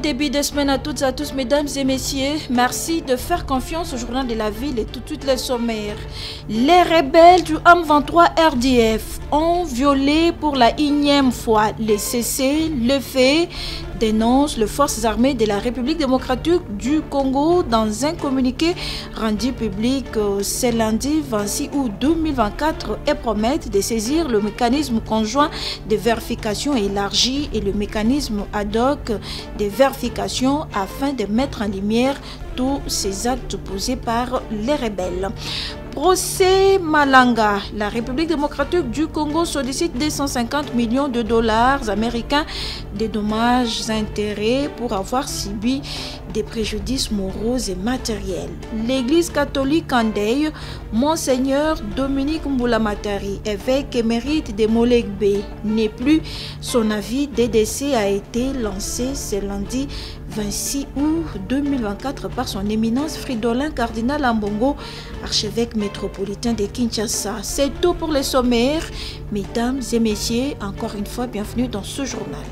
début de semaine à toutes et à tous, mesdames et messieurs. Merci de faire confiance au journal de la ville et tout de suite les sommaires. Les rebelles du M23 RDF ont violé pour la 1e fois les cessez-le-feu, dénonce les forces armées de la République démocratique du Congo dans un communiqué rendu public ce lundi 26 août 2024 et promettent de saisir le mécanisme conjoint de vérification élargi et le mécanisme ad hoc de vérification afin de mettre en lumière tous ces actes posés par les rebelles. Procès Malanga, la République démocratique du Congo sollicite 250 millions de dollars américains de dommages et intérêts pour avoir subi des préjudices moraux et matériels. L'Église catholique en deuil, Monseigneur Dominique Mbulamatari, évêque émérite de Molekbe, n'est plus. Son avis de décès a été lancé ce lundi 26 août 2024 par son éminence Fridolin Cardinal Ambongo, archevêque métropolitain de Kinshasa. C'est tout pour les sommaires. Mesdames et messieurs, encore une fois, bienvenue dans ce journal.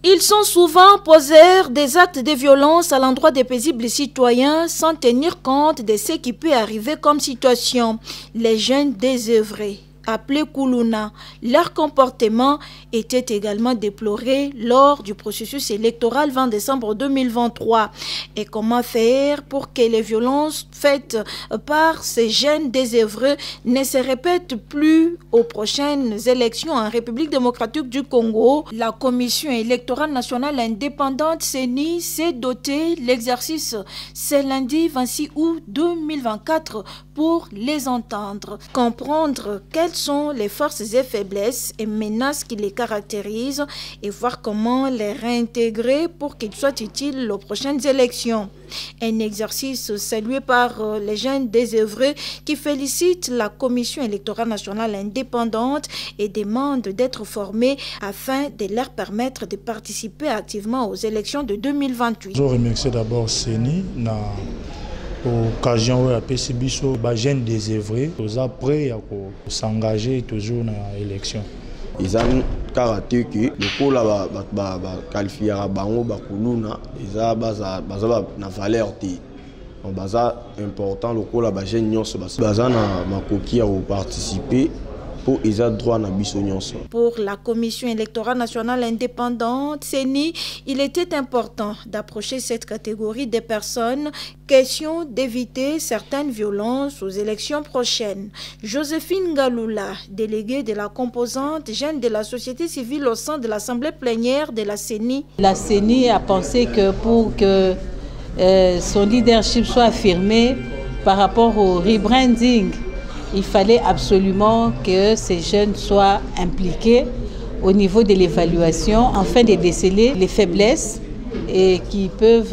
Ils sont souvent poseurs des actes de violence à l'endroit des paisibles citoyens sans tenir compte de ce qui peut arriver comme situation. Les jeunes désœuvrés, appelés Koulouna, leur comportement était également déploré lors du processus électoral 20 décembre 2023. Et comment faire pour que les violences faites par ces jeunes désœuvrés ne se répètent plus aux prochaines élections en République démocratique du Congo? La Commission électorale nationale indépendante CENI s'est dotée l'exercice ce lundi 26 août 2024 pour les entendre, comprendre quelles sont les forces et faiblesses et menaces qui les caractérisent et voir comment les réintégrer pour qu'ils soient utiles aux prochaines élections. Un exercice salué par les jeunes désœuvrés qui félicitent la Commission électorale nationale indépendante et demandent d'être formés afin de leur permettre de participer activement aux élections de 2028. Je remercie d'abord CENI occasion où les jeunes désœuvrés sont prêts à s'engager toujours dans l'élection. Ils ont caractère que le là qualifié à bango bakuluna ils ont na valeur donc baza important le là jeune nyonso baza na makoki à participer pour ils ont droit na biso nyonso. Pour la Commission électorale nationale indépendante CENI, il était important d'approcher cette catégorie de personnes, question d'éviter certaines violences aux élections prochaines. Joséphine Galula, déléguée de la composante jeune de la société civile au sein de l'Assemblée plénière de la CENI. La CENI a pensé que pour que son leadership soit affirmé par rapport au rebranding, il fallait absolument que ces jeunes soient impliqués au niveau de l'évaluation afin de déceler les faiblesses et qui peuvent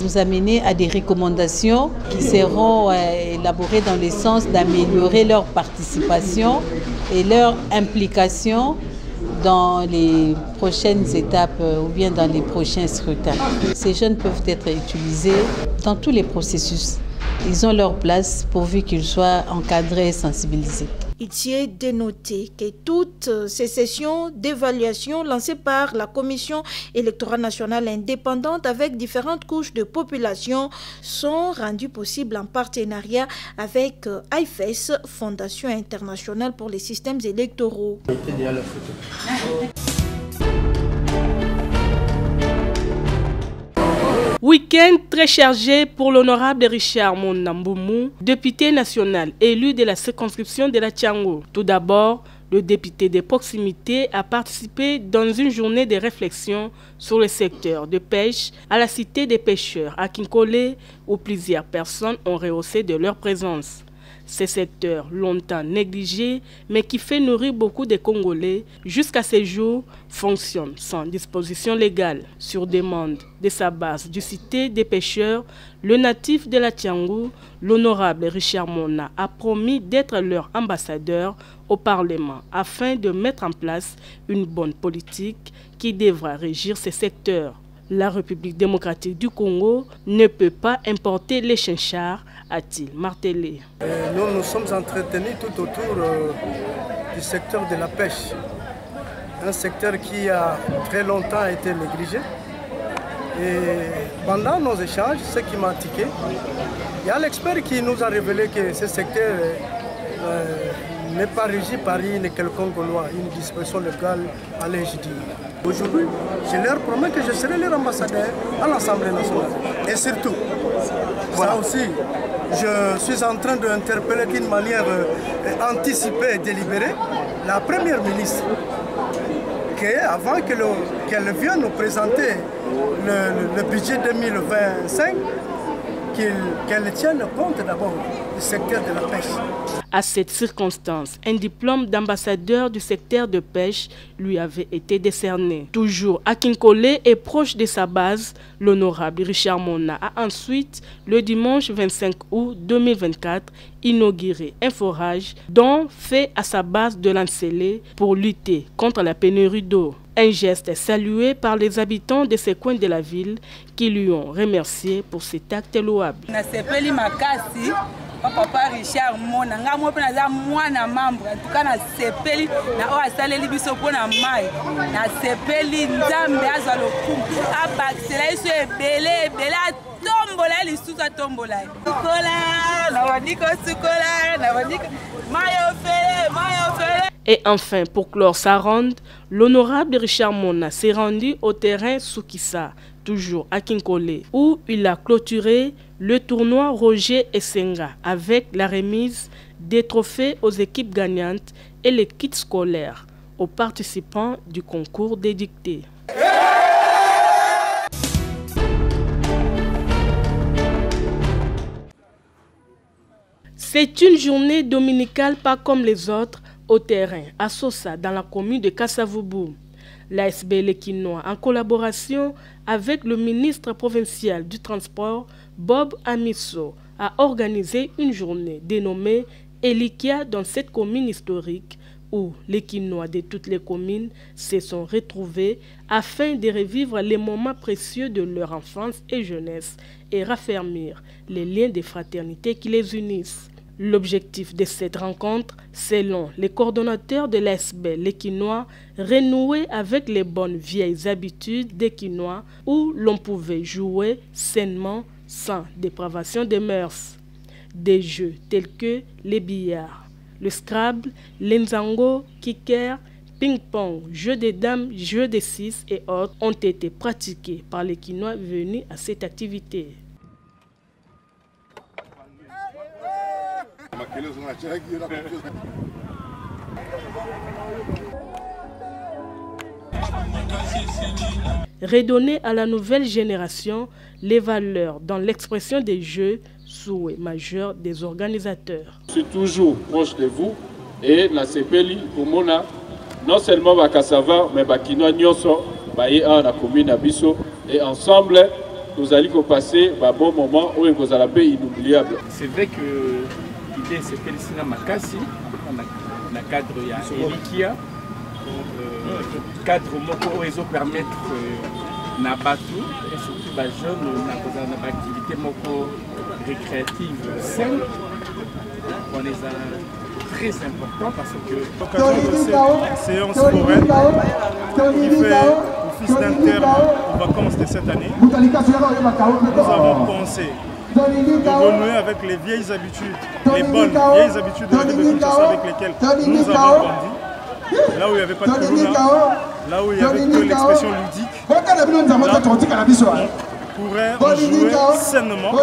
nous amener à des recommandations qui seront élaborées dans le sens d'améliorer leur participation et leur implication dans les prochaines étapes ou bien dans les prochains scrutins. Ces jeunes peuvent être utilisés dans tous les processus. Ils ont leur place pourvu qu'ils soient encadrés et sensibilisés. Il est de noter que toutes ces sessions d'évaluation lancées par la Commission électorale nationale indépendante avec différentes couches de population sont rendues possibles en partenariat avec IFES, Fondation internationale pour les systèmes électoraux. Week-end très chargé pour l'honorable Richard Monamboumou, député national élu de la circonscription de la Tchango. Tout d'abord, le député de proximité a participé dans une journée de réflexion sur le secteur de pêche à la cité des pêcheurs à Kinkole, où plusieurs personnes ont rehaussé de leur présence. Ce secteur, longtemps négligé, mais qui fait nourrir beaucoup de Congolais, jusqu'à ce jour, fonctionne sans disposition légale. Sur demande de sa base du cité des pêcheurs, le natif de la Tchango, l'honorable Richard Mona, a promis d'être leur ambassadeur au Parlement afin de mettre en place une bonne politique qui devra régir ce secteur. La République démocratique du Congo ne peut pas importer les chinchards, a-t-il martelé. Nous nous sommes entretenus tout autour du secteur de la pêche. un secteur qui a très longtemps été négligé. Et pendant nos échanges, ce qui m'a tiqué, il y a l'expert qui nous a révélé que ce secteur n'est pas régi par une quelconque loi, une disposition légale, allais-je dire. Aujourd'hui, je leur promets que je serai leur ambassadeur à l'Assemblée nationale. Et surtout, ça aussi, je suis en train d'interpeller d'une manière anticipée et délibérée la première ministre, avant qu'elle vienne nous présenter le budget 2025, qu'elle tienne compte d'abord du secteur de la pêche. À cette circonstance, un diplôme d'ambassadeur du secteur de pêche lui avait été décerné. Toujours à Kinkole et proche de sa base, l'honorable Richard Mona a ensuite, le dimanche 25 août 2024, inauguré un forage dont fait à sa base de Lancelé pour lutter contre la pénurie d'eau. Un geste salué par les habitants de ces coins de la ville qui lui ont remercié pour cet acte louable. Papa Richard Mona nga mo pena za mwana membre en tout cas na sepeli na o asaleli biso pona mai na sepeli nzambe azwa lokumu abaksela iso ebele tombola lisusa tombola sukola na wadiko sukola na wadiko mayo fele. Et enfin, pour clore sa ronde, l'honorable Richard Mona s'est rendu au terrain Soukissa, toujours à Kinkole, où il a clôturé le tournoi Roger Essenga avec la remise des trophées aux équipes gagnantes et les kits scolaires aux participants du concours des dictées. C'est une journée dominicale pas comme les autres au terrain, à Sosa, dans la commune de Kasavubu. L'ASB Lekinois, en collaboration avec le ministre provincial du Transport, Bob Amisso, a organisé une journée dénommée Elikia dans cette commune historique où les Kinois de toutes les communes se sont retrouvés afin de revivre les moments précieux de leur enfance et jeunesse et raffermir les liens de fraternité qui les unissent. L'objectif de cette rencontre, selon les coordonnateurs de l'ASB Les Kinois, renouer avec les bonnes vieilles habitudes des Kinois où l'on pouvait jouer sainement sans dépravation des mœurs. Des jeux tels que les billards, le Scrabble, l'Enzango, Kicker, ping-pong, jeux de dames, jeux de 6 et autres ont été pratiqués par les Kinois venus à cette activité. Redonner à la nouvelle génération les valeurs dans l'expression des jeux, souhait majeur des organisateurs. Je suis toujours proche de vous et la CPLI pour Mona, non seulement Bakasava, mais Bakinoa Nyonso, Baïa, la commune Abisso, et ensemble, nous allons passer un bon moment où nous allons être inoubliable. C'est vrai que l'idée c'est que c'est Makasi, dans le cadre de Elikia, cadre où ils permettre Nabatu et surtout les jeunes dans une activité récréative saine. On les a très importants parce que l'occasion de cette séance foraine qui fait office d'un terme aux vacances de cette année, nous avons pensé de renouer avec les vieilles habitudes, les bonnes vieilles habitudes de la ville de Kinshasa avec lesquelles nous avons grandi. Là où il n'y avait pas de corona, là où il n'y avait que l'expression ludique, là, on pourrait en jouer sainement. On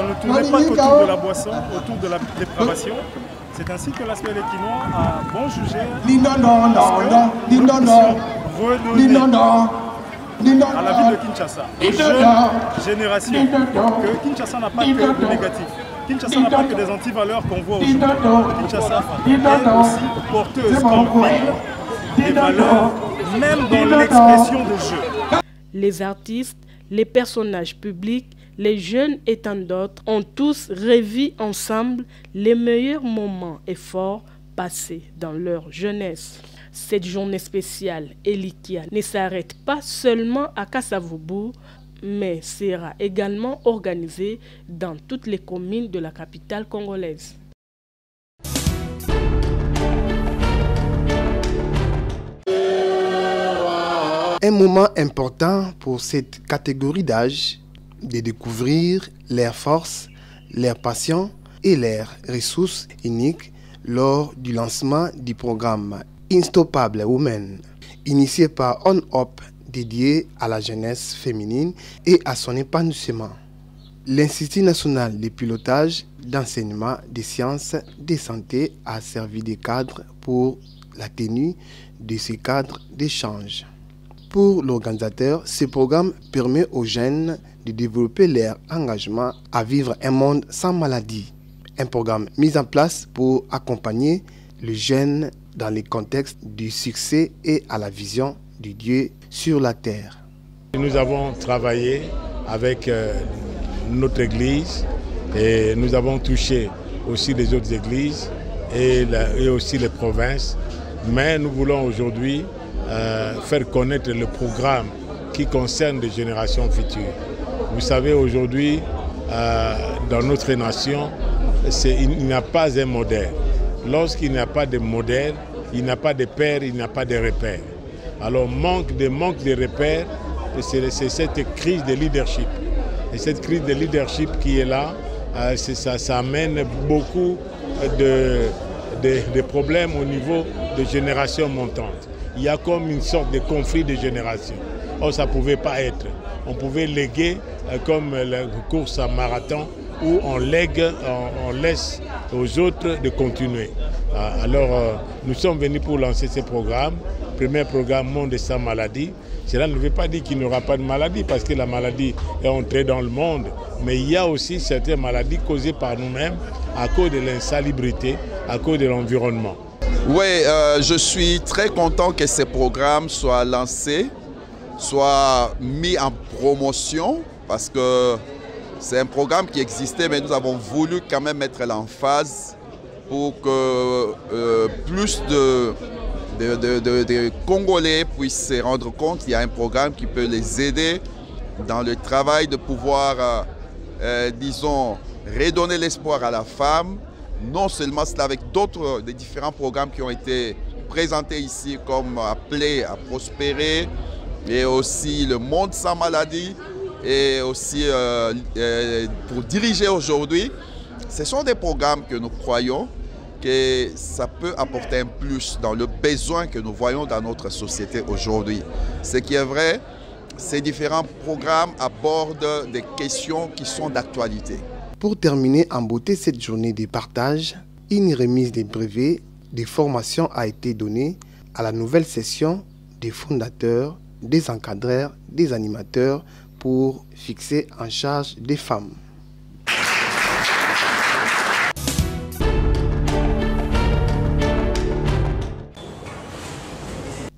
ne tournait pas autour de la boisson, autour de la dépravation. C'est ainsi que l'aspect des Kinois a bon jugé redonner à la ville de Kinshasa, aux jeunes générations, que Kinshasa n'a pas que de négatif. Kinshasa n'a pas que des antivaleurs qu'on voit aujourd'hui. Kinshasa est aussi porteuse comme ville des valeurs, même dans l'expression de jeu. Les artistes, les personnages publics, les jeunes et tant d'autres ont tous revu ensemble les meilleurs moments et forts passés dans leur jeunesse. Cette journée spéciale Elikia ne s'arrête pas seulement à Kasavubu, mais sera également organisée dans toutes les communes de la capitale congolaise. Un moment important pour cette catégorie d'âge de découvrir leurs forces, leurs passions et leurs ressources uniques lors du lancement du programme Unstoppable Women, initié par On Up, dédié à la jeunesse féminine et à son épanouissement. L'Institut national de pilotage d'enseignement des sciences de santé a servi de cadre pour la tenue de ces cadres d'échange. Pour l'organisateur, ce programme permet aux jeunes de développer leur engagement à vivre un monde sans maladie. Un programme mis en place pour accompagner les jeunes dans le contexte du succès et à la vision de Dieu sur la terre. Nous avons travaillé avec notre église et nous avons touché aussi les autres églises et aussi les provinces. Mais nous voulons aujourd'hui faire connaître le programme qui concerne les générations futures. Vous savez, aujourd'hui, dans notre nation, il n'y a pas un modèle. Lorsqu'il n'y a pas de modèle, il n'y a pas de père, il n'y a pas de repère. Alors, manque de repères, c'est cette crise de leadership. Et cette crise de leadership qui est là, ça amène beaucoup de problèmes au niveau de générations montantes. Il y a comme une sorte de conflit de génération. Or, ça ne pouvait pas être. On pouvait léguer comme la course à marathon où on lègue, on laisse aux autres de continuer. Alors, nous sommes venus pour lancer ce programme. Premier programme Monde sans maladie. Cela ne veut pas dire qu'il n'y aura pas de maladie parce que la maladie est entrée dans le monde. Mais il y a aussi certaines maladies causées par nous-mêmes à cause de l'insalubrité, à cause de l'environnement. Oui, je suis très content que ce programme soit lancé, soit mis en promotion parce que c'est un programme qui existait, mais nous avons voulu quand même mettre l'emphase pour que plus de Congolais puissent se rendre compte qu'il y a un programme qui peut les aider dans le travail de pouvoir, disons, redonner l'espoir à la femme. Non seulement cela, avec d'autres, des différents programmes qui ont été présentés ici, comme Appeler à prospérer, et aussi le monde sans maladie, et aussi pour diriger aujourd'hui. Ce sont des programmes que nous croyons que ça peut apporter un plus dans le besoin que nous voyons dans notre société aujourd'hui. Ce qui est vrai, ces différents programmes abordent des questions qui sont d'actualité. Pour terminer en beauté cette journée de partage, une remise des brevets de formation a été donnée à la nouvelle session des fondateurs, des encadreurs, des animateurs pour fixer en charge des femmes.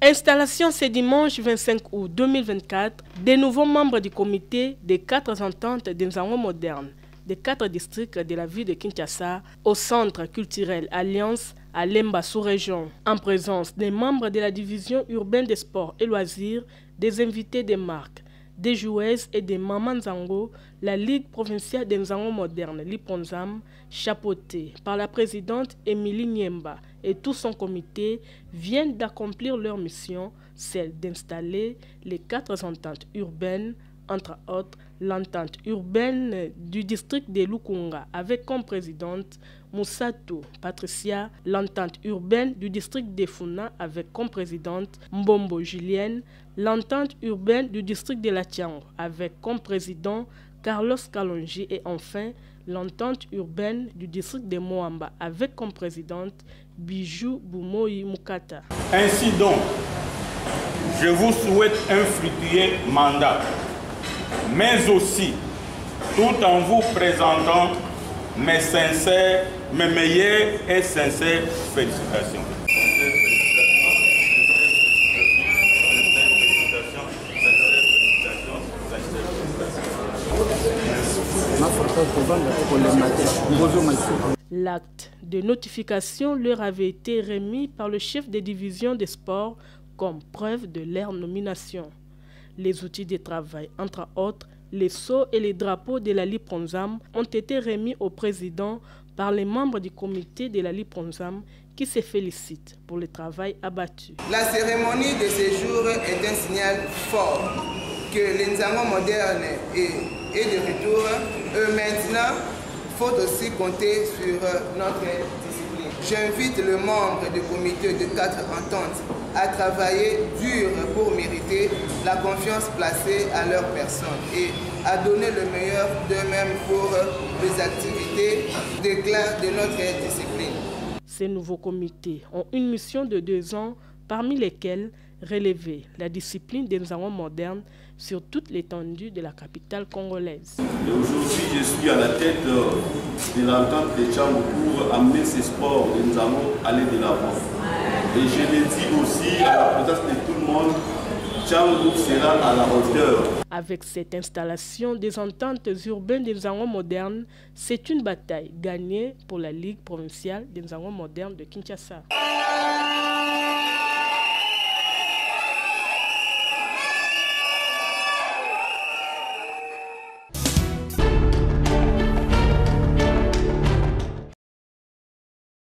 Installation ce dimanche 25 août 2024 des nouveaux membres du comité des 4 ententes des Nzango modernes des 4 districts de la ville de Kinshasa au centre culturel Alliance à Lemba sous-région, en présence des membres de la division urbaine des sports et loisirs, des invités des marques, des joueuses et des mamans Nzango, la Ligue provinciale des Nzango modernes, l'IPONZAM, chapeautée par la présidente Émilie Niemba et tout son comité, viennent d'accomplir leur mission, celle d'installer les 4 ententes urbaines, entre autres l'entente urbaine du district de Lukunga avec comme présidente Moussatou Patricia, l'entente urbaine du district de Funa avec comme présidente Mbombo Julienne, l'entente urbaine du district de Latiango avec comme président Carlos Kalonji et enfin l'entente urbaine du district de Moamba avec comme présidente Bijou Boumoyi Mukata. Ainsi donc, je vous souhaite un fructueux mandat, mais aussi tout en vous présentant mes meilleures et sincères félicitations. L'acte de notification leur avait été remis par le chef de division des sports comme preuve de leur nomination. Les outils de travail, entre autres, les sceaux et les drapeaux de la LIPONZAM ont été remis au président par les membres du comité de la Liponzam qui se félicitent pour le travail abattu. La cérémonie de ce jour est un signal fort que les Nzango modernes est de retour. Maintenant, il faut aussi compter sur notre discipline. J'invite le membre du comité de 4 ententes à travailler dur pour mériter la confiance placée à leur personne et à donner le meilleur d'eux-mêmes pour les activités d'éclat de notre discipline. Ces nouveaux comités ont une mission de 2 ans, parmi lesquels relever la discipline des Nzango modernes sur toute l'étendue de la capitale congolaise. Et aujourd'hui, je suis à la tête de l'entente de Tchango pour amener ces sports de Nzango à aller de l'avant. Et je le dis aussi à la présence de tout le monde, Tchango sera à la hauteur. Avec cette installation des ententes urbaines des Nzango modernes, c'est une bataille gagnée pour la Ligue provinciale des Nzango modernes de Kinshasa.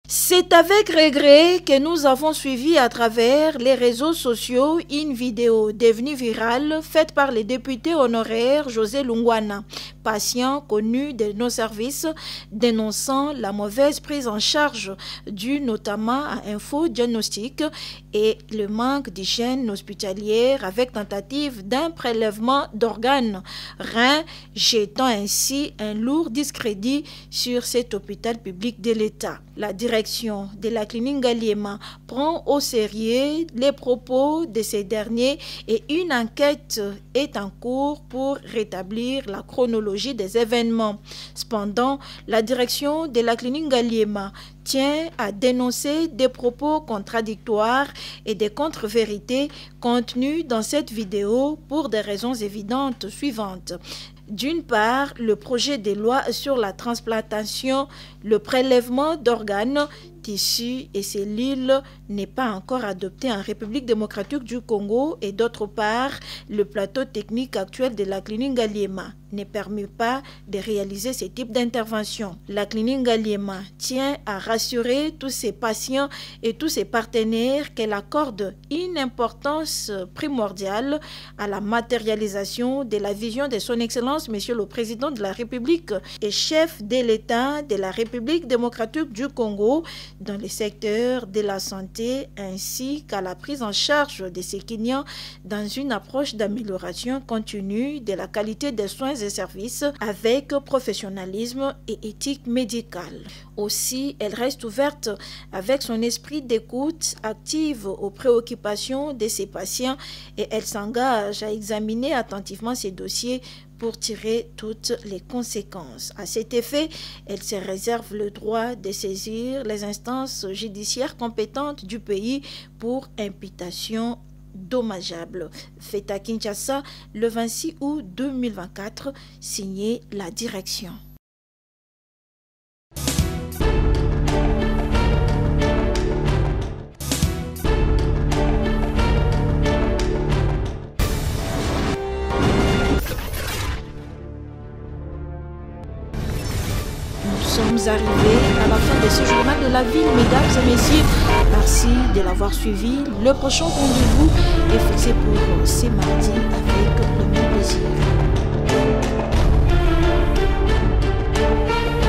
C'est avec regret que nous avons suivi à travers les réseaux sociaux une vidéo devenue virale faite par le député honoraire José Lungwana, patient connu de nos services, dénonçant la mauvaise prise en charge due notamment à un faux diagnostic et le manque d'hygiène hospitalière avec tentative d'un prélèvement d'organes reins, jetant ainsi un lourd discrédit sur cet hôpital public de l'État. La direction de la clinique Ngaliema prend au sérieux les propos de ces derniers et une enquête est en cours pour rétablir la chronologie des événements. Cependant, la direction de la clinique Ngaliema tient à dénoncer des propos contradictoires et des contre-vérités contenus dans cette vidéo pour des raisons évidentes suivantes. D'une part, le projet de loi sur la transplantation, le prélèvement d'organes, tissus et cellules n'est pas encore adopté en République démocratique du Congo et d'autre part, le plateau technique actuel de la clinique Ngaliema ne permet pas de réaliser ce type d'intervention. La clinique Ngaliema tient à rassurer tous ses patients et tous ses partenaires qu'elle accorde une importance primordiale à la matérialisation de la vision de son Excellence, Monsieur le Président de la République et chef de l'État de la République démocratique du Congo dans les secteurs de la santé ainsi qu'à la prise en charge de ces clients dans une approche d'amélioration continue de la qualité des soins et services avec professionnalisme et éthique médicale. Aussi, elle reste ouverte avec son esprit d'écoute active aux préoccupations de ses patients et elle s'engage à examiner attentivement ces dossiers pour tirer toutes les conséquences. À cet effet, elle se réserve le droit de saisir les instances judiciaires compétentes du pays pour imputation dommageable. Fait à Kinshasa le 26 août 2024, signé la direction. Nous sommes arrivés à la fin de ce journal de la ville, mesdames et messieurs. Merci de l'avoir suivi. Le prochain rendez-vous est fixé pour ce matin.